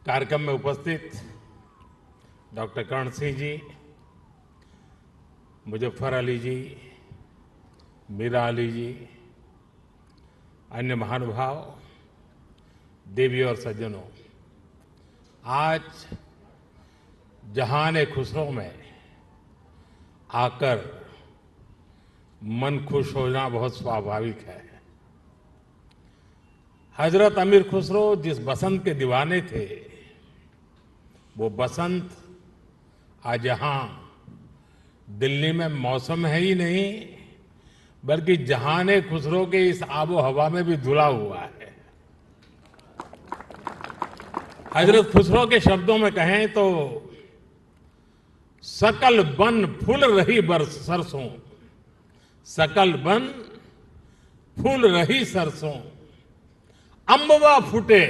कार्यक्रम में उपस्थित डॉक्टर कर्ण सिंह जी, मुजफ्फर अली जी, मीरा अली जी, अन्य महानुभाव, देवी और सज्जनों, आज जहान खुसरो में आकर मन खुश होना बहुत स्वाभाविक है। हजरत अमीर खुसरो जिस बसंत के दीवाने थे, वो बसंत आज यहाँ दिल्ली में मौसम है ही नहीं, बल्कि जहान खुसरो के इस आबो हवा में भी धुला हुआ है। हजरत खुसरो के शब्दों में कहें तो सकल बन फूल रही बरस सरसों, सकल बन फूल रही सरसों, अम्बवा फूटे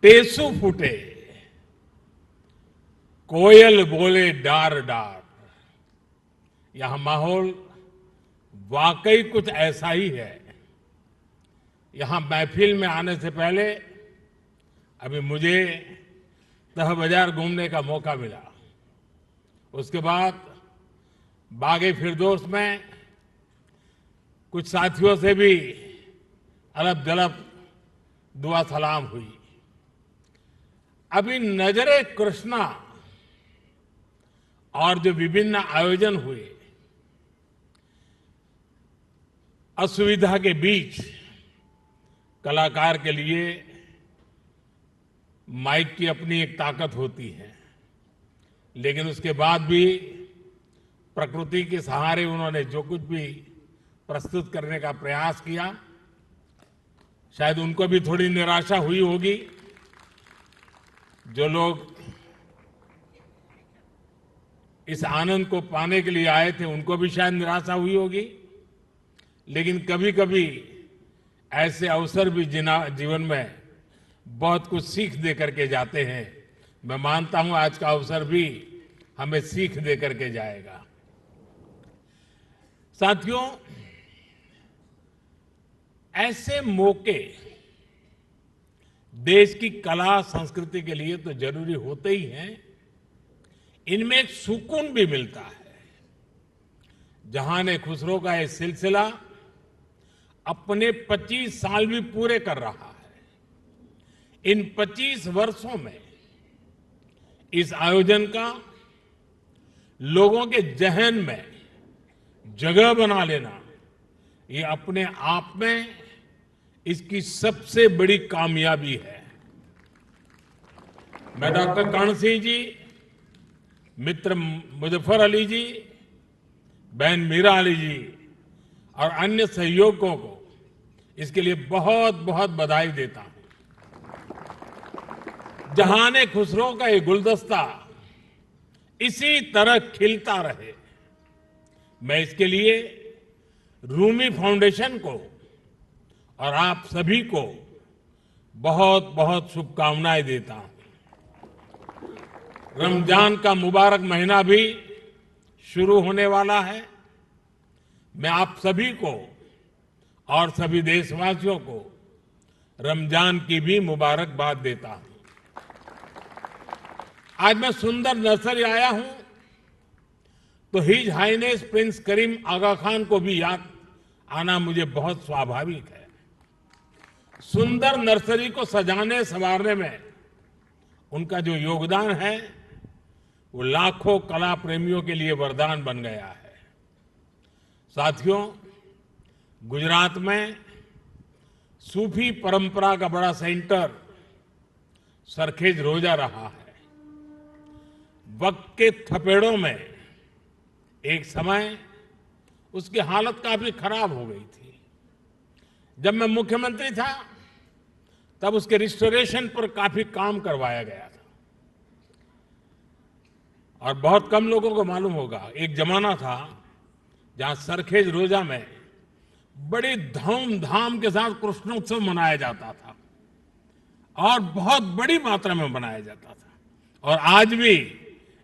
टेसू फूटे, कोयल बोले डार डार। यहां माहौल वाकई कुछ ऐसा ही है। यहां महफिल में आने से पहले अभी मुझे तह बाजार घूमने का मौका मिला। उसके बाद बागे फिरदौस में कुछ साथियों से भी अलग जलब दुआ सलाम हुई। अभी नजरे कृष्णा और जो विभिन्न आयोजन हुए, असुविधा के बीच कलाकार के लिए माइक की अपनी एक ताकत होती है, लेकिन उसके बाद भी प्रकृति के सहारे उन्होंने जो कुछ भी प्रस्तुत करने का प्रयास किया, शायद उनको भी थोड़ी निराशा हुई होगी। जो लोग इस आनंद को पाने के लिए आए थे, उनको भी शायद निराशा हुई होगी। लेकिन कभी कभी ऐसे अवसर भी जीवन में बहुत कुछ सीख दे करके जाते हैं। मैं मानता हूं आज का अवसर भी हमें सीख दे करके जाएगा। साथियों, ऐसे मौके देश की कला संस्कृति के लिए तो जरूरी होते ही हैं, इनमें एक सुकून भी मिलता है। जहान खुसरो का ये सिलसिला अपने 25 साल भी पूरे कर रहा है। इन 25 वर्षों में इस आयोजन का लोगों के जहन में जगह बना लेना, ये अपने आप में इसकी सबसे बड़ी कामयाबी है। मैं डॉक्टर कर्ण सिंह जी, मित्र मुजफ्फर अली जी, बहन मीरा अली जी और अन्य सहयोगियों को इसके लिए बहुत बहुत बधाई देता हूं। जहान खुसरो का ये गुलदस्ता इसी तरह खिलता रहे, मैं इसके लिए रूमी फाउंडेशन को और आप सभी को बहुत बहुत शुभकामनाएं देता हूं। रमजान का मुबारक महीना भी शुरू होने वाला है। मैं आप सभी को और सभी देशवासियों को रमजान की भी मुबारकबाद देता हूं। आज मैं सुंदर नर्सरी आया हूं तो हिज हाइनेस प्रिंस करीम आगा खान को भी याद आना मुझे बहुत स्वाभाविक है। सुंदर नर्सरी को सजाने संवारने में उनका जो योगदान है, वो लाखों कला प्रेमियों के लिए वरदान बन गया है। साथियों, गुजरात में सूफी परंपरा का बड़ा सेंटर सरखेज रोजा रहा है। वक्त के थपेड़ों में एक समय उसकी हालत काफी खराब हो गई थी। जब मैं मुख्यमंत्री था तब उसके रिस्टोरेशन पर काफी काम करवाया गया था। और बहुत कम लोगों को मालूम होगा, एक जमाना था जहां सरखेज रोजा में बड़ी धूमधाम के साथ कृष्णोत्सव मनाया जाता था और बहुत बड़ी मात्रा में मनाया जाता था। और आज भी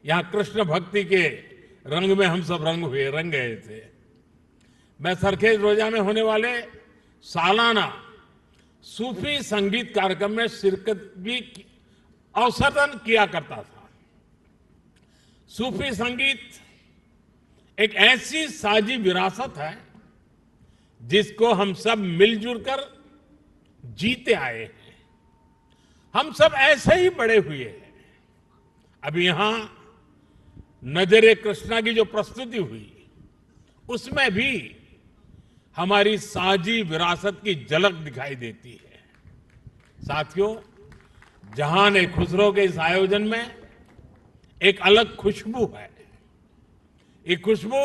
यहां कृष्ण भक्ति के रंग में हम सब रंग गए थे। मैं सरखेज रोजा में होने वाले सालाना सूफी संगीत कार्यक्रम में शिरकत भी औसतन किया करता था। सूफी संगीत एक ऐसी साझी विरासत है जिसको हम सब मिलजुल कर जीते आए हैं। हम सब ऐसे ही बड़े हुए हैं। अभी यहां नजरे कृष्णा की जो प्रस्तुति हुई उसमें भी हमारी साझी विरासत की झलक दिखाई देती है। साथियों, जहान-ए-खुसरो के इस आयोजन में एक अलग खुशबू है। ये खुशबू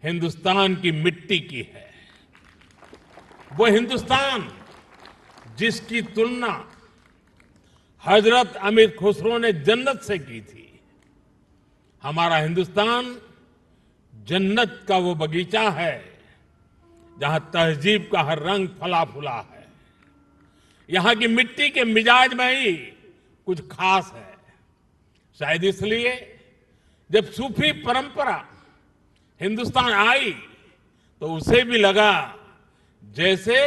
हिंदुस्तान की मिट्टी की है। वो हिंदुस्तान जिसकी तुलना हजरत अमीर खुसरो ने जन्नत से की थी। हमारा हिंदुस्तान जन्नत का वो बगीचा है जहां तहजीब का हर रंग फला फूला है। यहां की मिट्टी के मिजाज में ही कुछ खास है। शायद इसलिए जब सूफी परंपरा हिंदुस्तान आई तो उसे भी लगा जैसे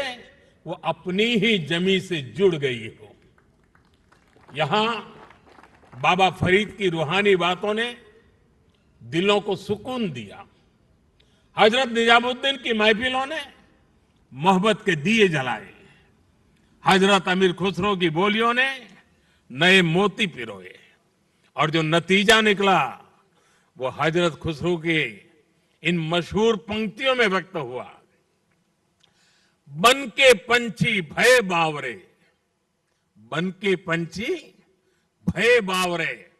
वो अपनी ही जमी से जुड़ गई हो। यहां बाबा फरीद की रूहानी बातों ने दिलों को सुकून दिया। हजरत निजामुद्दीन की महफिलों ने मोहब्बत के दिए जलाए। हजरत अमीर खुसरो की बोलियों ने नए मोती पिरोए और जो नतीजा निकला वो हजरत खुसरो के इन मशहूर पंक्तियों में व्यक्त हुआ। बन के पंछी भय बावरे, बन के पंछी भय बावरे,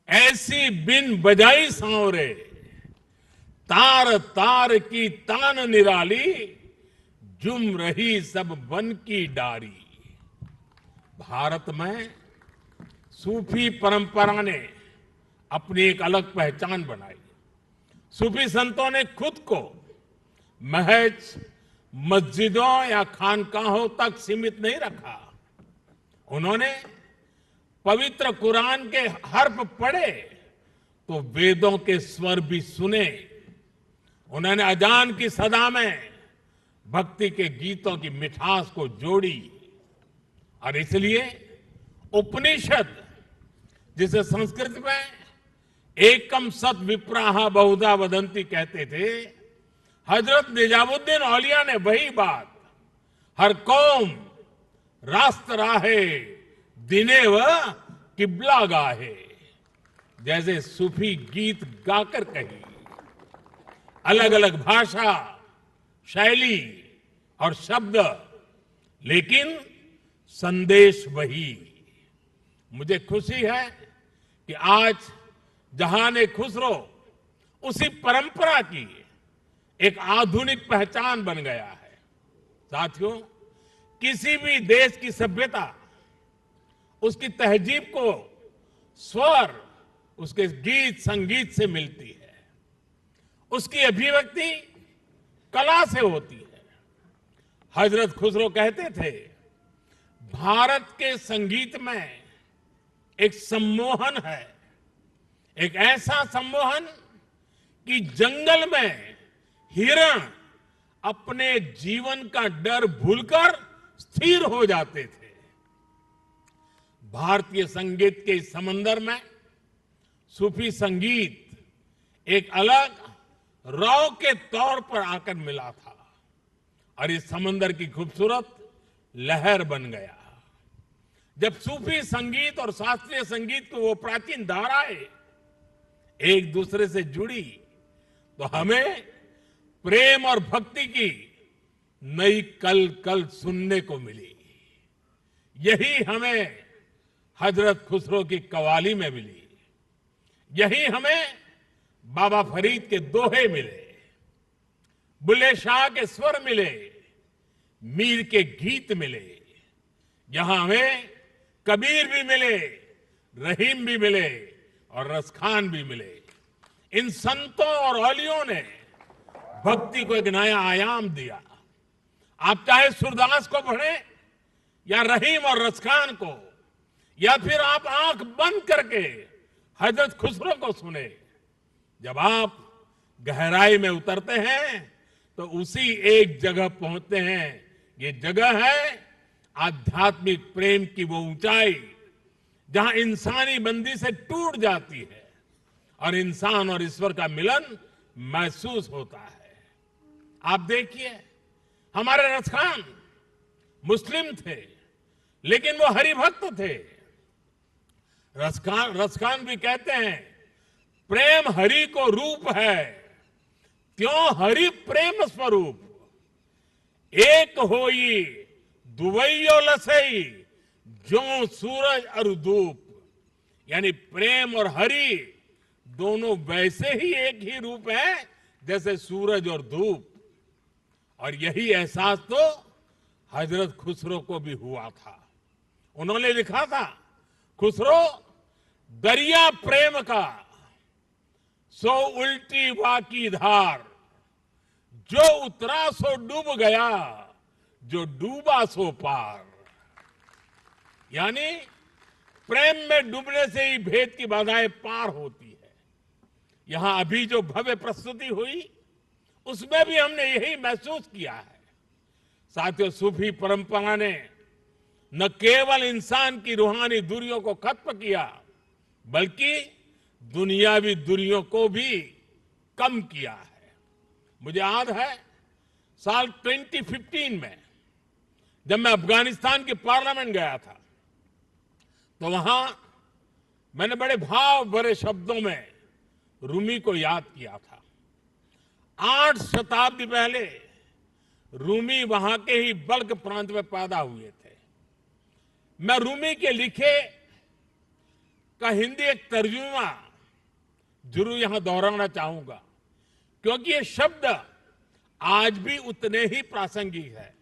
ऐसी बिन बजाई सांवरे, तार तार की तान निराली, जुम रही सब बन की डारी। भारत में सूफी परंपरा ने अपनी एक अलग पहचान बनाई। सूफी संतों ने खुद को महज मस्जिदों या खानकाहों तक सीमित नहीं रखा। उन्होंने पवित्र कुरान के हर्फ पढ़े तो वेदों के स्वर भी सुने। उन्होंने अजान की सदा में भक्ति के गीतों की मिठास को जोड़ी और इसलिए उपनिषद, जिसे संस्कृत में एकम सत विप्राहा बहुधा वदंती कहते थे, हजरत निजामुद्दीन औलिया ने वही बात हर कौम रास्त राहे दिने व किबला गाहे जैसे सूफी गीत गाकर कही। अलग अलग भाषा, शैली और शब्द, लेकिन संदेश वही। मुझे खुशी है कि आज जहान-ए-खुसरो उसी परंपरा की एक आधुनिक पहचान बन गया है। साथियों, किसी भी देश की सभ्यता उसकी तहजीब को स्वर उसके गीत संगीत से मिलती है। उसकी अभिव्यक्ति कला से होती है। हजरत खुसरो कहते थे, भारत के संगीत में एक सम्मोहन है, एक ऐसा सम्मोहन कि जंगल में हिरण अपने जीवन का डर भूलकर स्थिर हो जाते थे। भारतीय संगीत के इस समंदर में सूफी संगीत एक अलग रौ के तौर पर आकर मिला था और इस समंदर की खूबसूरत लहर बन गया। जब सूफी संगीत और शास्त्रीय संगीत की वो प्राचीन धाराएं एक दूसरे से जुड़ी तो हमें प्रेम और भक्ति की नई कल कल सुनने को मिली। यही हमें हजरत खुसरो की कवाली में मिली। यही हमें बाबा फरीद के दोहे मिले, बुल्ले शाह के स्वर मिले, मीर के गीत मिले। यहां हमें कबीर भी मिले, रहीम भी मिले और रसखान भी मिले। इन संतों और औलियों ने भक्ति को एक नया आयाम दिया। आप चाहे सूरदास को पढ़ें या रहीम और रसखान को, या फिर आप आंख बंद करके हजरत खुसरो को सुने। जब आप गहराई में उतरते हैं तो उसी एक जगह पहुंचते हैं। ये जगह है आध्यात्मिक प्रेम की वो ऊंचाई जहां इंसानी बंदी से टूट जाती है और इंसान और ईश्वर का मिलन महसूस होता है। आप देखिए, हमारे रसखान मुस्लिम थे, लेकिन वो हरिभक्त थे। रसखान भी कहते हैं, प्रेम हरि को रूप है, त्यों हरि प्रेम स्वरूप। एक होई दुवैयो लसई, ज्यों सूरज और धूप। यानी प्रेम और हरि दोनों वैसे ही एक ही रूप है जैसे सूरज और धूप। और यही एहसास तो हजरत खुसरो को भी हुआ था। उन्होंने लिखा था, खुसरो दरिया प्रेम का सो उल्टी वाकी धार, जो उतरा सो डूब गया, जो डूबा सो पार। यानी प्रेम में डूबने से ही भेद की बाधाएं पार होती है। यहां अभी जो भव्य प्रस्तुति हुई, उसमें भी हमने यही महसूस किया है। साथियों, सूफी परंपरा ने न केवल इंसान की रूहानी दूरियों को खत्म किया, बल्कि दुनियावी दूरियों को भी कम किया है। मुझे याद है, साल 2015 में जब मैं अफगानिस्तान की पार्लियामेंट गया था, तो वहां मैंने बड़े भाव भरे शब्दों में रूमी को याद किया था। 8 शताब्दी पहले रूमी वहां के ही बल्ख प्रांत में पैदा हुए थे। मैं रूमी के लिखे का हिंदी एक तर्जुमा जरूर यहां दोहराना चाहूंगा, क्योंकि ये शब्द आज भी उतने ही प्रासंगिक है।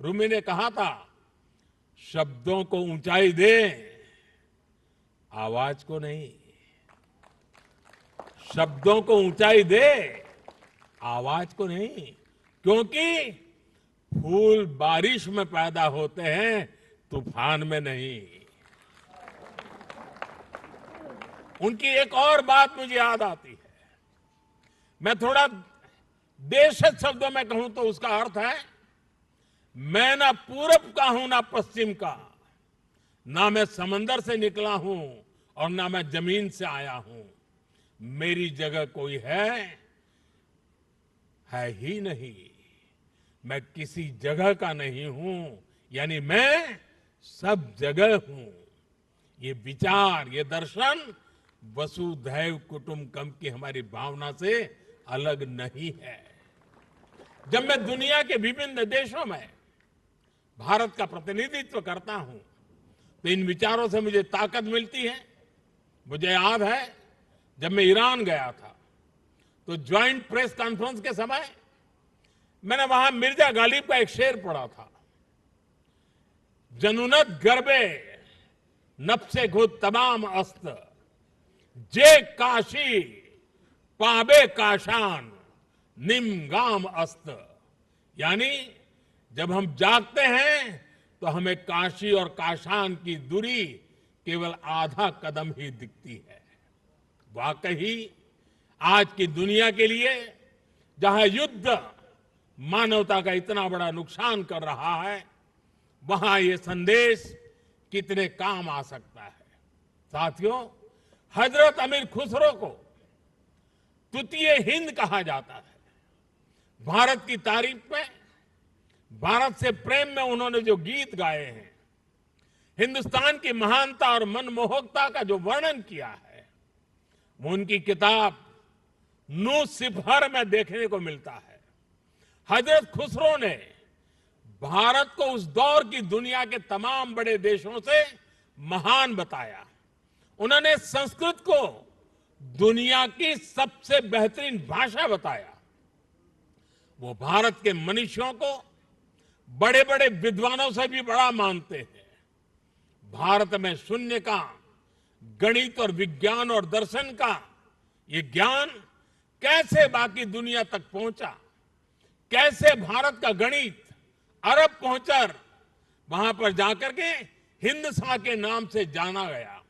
रूमी ने कहा था, शब्दों को ऊंचाई दे, आवाज को नहीं। शब्दों को ऊंचाई दे, आवाज को नहीं, क्योंकि फूल बारिश में पैदा होते हैं, तूफान में नहीं। उनकी एक और बात मुझे याद आती है। मैं थोड़ा देशज शब्दों में कहूं तो उसका अर्थ है, मैं ना पूरब का हूं ना पश्चिम का, ना मैं समंदर से निकला हूं और ना मैं जमीन से आया हूं। मेरी जगह कोई है ही नहीं। मैं किसी जगह का नहीं हूं, यानी मैं सब जगह हूं। ये विचार, ये दर्शन वसुधैव कुटुंबकम की हमारी भावना से अलग नहीं है। जब मैं दुनिया के विभिन्न देशों में भारत का प्रतिनिधित्व करता हूं, तो इन विचारों से मुझे ताकत मिलती है। मुझे याद है, जब मैं ईरान गया था, तो ज्वाइंट प्रेस कॉन्फ्रेंस के समय मैंने वहां मिर्जा गालिब का एक शेर पढ़ा था, जनुनत गर्बे नफ्से खुद तमाम अस्त, जे काशी पाबे काशान निम गाम अस्त। यानी जब हम जागते हैं तो हमें काशी और काशान की दूरी केवल आधा कदम ही दिखती है। वाकई आज की दुनिया के लिए, जहां युद्ध मानवता का इतना बड़ा नुकसान कर रहा है, वहां ये संदेश कितने काम आ सकता है। साथियों, हजरत अमीर खुसरो को तृतीय हिंद कहा जाता है। भारत की तारीफ में, भारत से प्रेम में उन्होंने जो गीत गाए हैं, हिंदुस्तान की महानता और मनमोहकता का जो वर्णन किया है, वो उनकी किताब नू सिफहर में देखने को मिलता है। हजरत खुसरो ने भारत को उस दौर की दुनिया के तमाम बड़े देशों से महान बताया। उन्होंने संस्कृत को दुनिया की सबसे बेहतरीन भाषा बताया। वो भारत के मनुष्यों को बड़े बड़े विद्वानों से भी बड़ा मानते हैं। भारत में शून्य का, गणित और विज्ञान और दर्शन का ये ज्ञान कैसे बाकी दुनिया तक पहुंचा, कैसे भारत का गणित अरब पहुंचकर वहां पर जाकर के हिंदसा के नाम से जाना गया।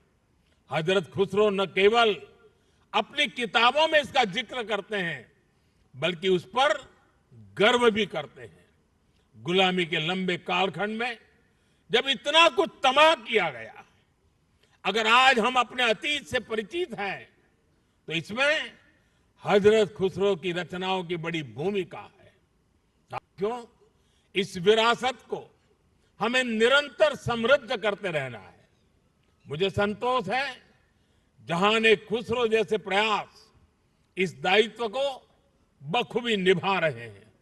हजरत खुसरो न केवल अपनी किताबों में इसका जिक्र करते हैं, बल्कि उस पर गर्व भी करते हैं। गुलामी के लंबे कालखंड में जब इतना कुछ तबाह किया गया, अगर आज हम अपने अतीत से परिचित हैं तो इसमें हजरत खुसरो की रचनाओं की बड़ी भूमिका है। क्यों? इस विरासत को हमें निरंतर समृद्ध करते रहना है। मुझे संतोष है जहां खुसरो जैसे प्रयास इस दायित्व को बखूबी निभा रहे हैं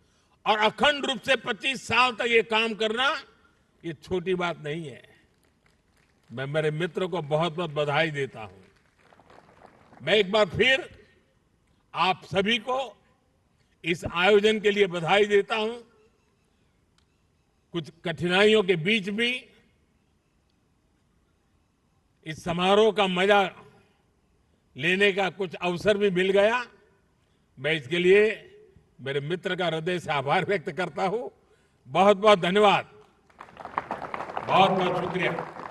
और अखंड रूप से 25 साल तक ये काम करना ये छोटी बात नहीं है। मैं मेरे मित्र को बहुत बहुत बधाई देता हूं। मैं एक बार फिर आप सभी को इस आयोजन के लिए बधाई देता हूं। कुछ कठिनाइयों के बीच भी इस समारोह का मजा लेने का कुछ अवसर भी मिल गया। मैं इसके लिए मेरे मित्र का हृदय से आभार व्यक्त करता हूं। बहुत बहुत धन्यवाद, बहुत बहुत शुक्रिया।